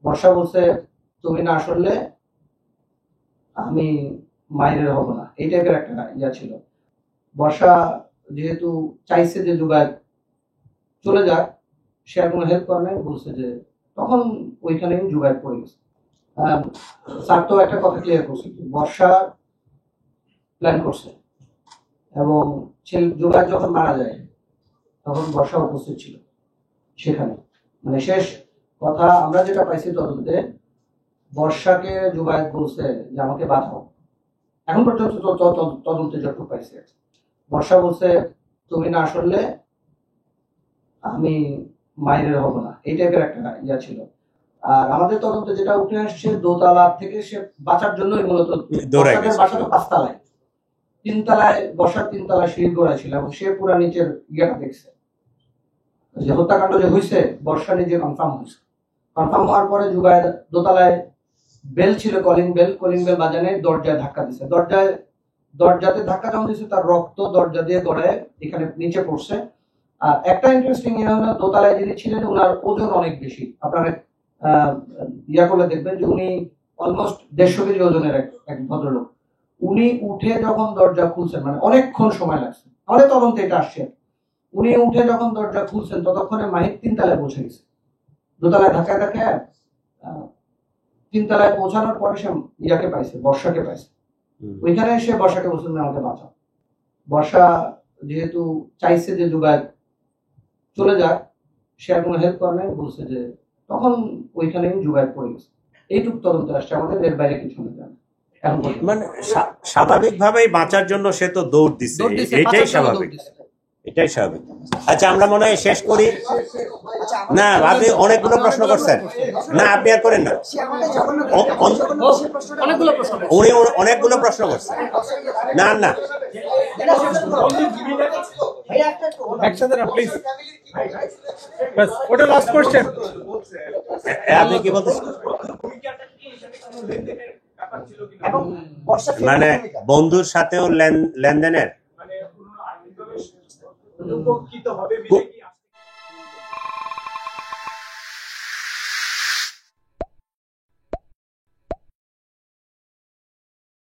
বর্ষা বলছে তুমি না আসলে আমি মাইনের হব না, এই টাইপের একটা ইয়া ছিল। বর্ষা যেহেতু চাইছে যে জুবায়ের চলে যাক, সে আর কোনো হেল্প করে নাই, বলছে যে তখন ওইখানেই জুবায়ের পড়ে গেছে। স্যার তো একটা কথা ক্লিয়ার করছে, বর্ষা প্ল্যান করছে এবং জুবায়ের যখন মারা যায় তখন বর্ষা উপস্থিত ছিল সেখানে। মানে শেষ কথা আমরা যেটা পাইছি তদন্তে, বর্ষাকে জুবায়ের বলছে যে আমাকে বাঁচাও। এখন পর্যন্ত তদন্তে যতটুকু পাইছে, বর্ষা বলছে তুমি না আসলে আমি মাইনের হব না, এই টাইপের একটা ইয়া ছিল। আর আমাদের তদন্তে যেটা উঠে আসছে, দোতলা থেকে সে বাঁচার জন্যই মূলত, বাসা তো 5 তলায়, 3 তলায় বসার, 3 তলায় সিঁড়ি গোড়া ছিল এবং সে পুরা নিচের ইয়েটা দেখছে যে হত্যাকাণ্ড যে হয়েছে। বর্ষা নিজে কনফার্ম হয়েছে, কনফার্ম হওয়ার পরে জুবায়ের দোতলায় বেল ছিল, কলিং বেল বাজানে দরজায় ধাক্কা দিছে। দরজাতে ধাক্কা যখন দিচ্ছে তার রক্ত দরজা দিয়ে গড়ায় এখানে নিচে পড়ছে। আর একটা ইন্টারেস্টিং ইয়ে হলো, দোতলায় যিনি ছিলেন ওনার ওজন অনেক বেশি। আপনারা ইয়া করলে দেখবেন যে উনি অলমোস্ট 150 কেজি ওজনের এক ভদ্রলোক। উনি উঠে যখন দরজা খুলছেন, মানে অনেকক্ষণ সময় লাগছে, আমাদের তদন্তে এটা আসছে, উনি উঠে যখন দরজা খুলছেন ততক্ষণে মাহির 3 তলায় পৌঁছে গেছে। দোতলায় ধাক্কা 3 তলায় পৌঁছানোর পরে সে ইয়াকে পাইছে, বর্ষাকে পাইছে। ওইখানে সে বর্ষাকে বলছেন আমাকে বাঁচাও। বর্ষা যেহেতু চাইছে যে জুবায়ের চলে যাক, সে আর কোনো হেল্প করে নাই, বলছে যে তখন ওইখানেই জুবায়ের পড়ে গেছে। এইটুক তদন্ত আসছে, আমাদের এর বাইরে কিছু না জানে। মানে স্বাভাবিকভাবেই বাঁচার জন্য সে তো দৌড় দিচ্ছে, এটাই স্বাভাবিক, এটাই স্বাভাবিক। আচ্ছা, আমরা মনে হয় শেষ করি। না, আপনি অনেকগুলো প্রশ্ন করছেন, না আপনি আর করেন না, উনি অনেকগুলো প্রশ্ন করছেন। না না, একসাথে না প্লিজ, বাস ওটা লাস্ট কোশ্চেন। আপনি কি বলতেছেন? মানে বন্ধুর সাথেও লেনদেনের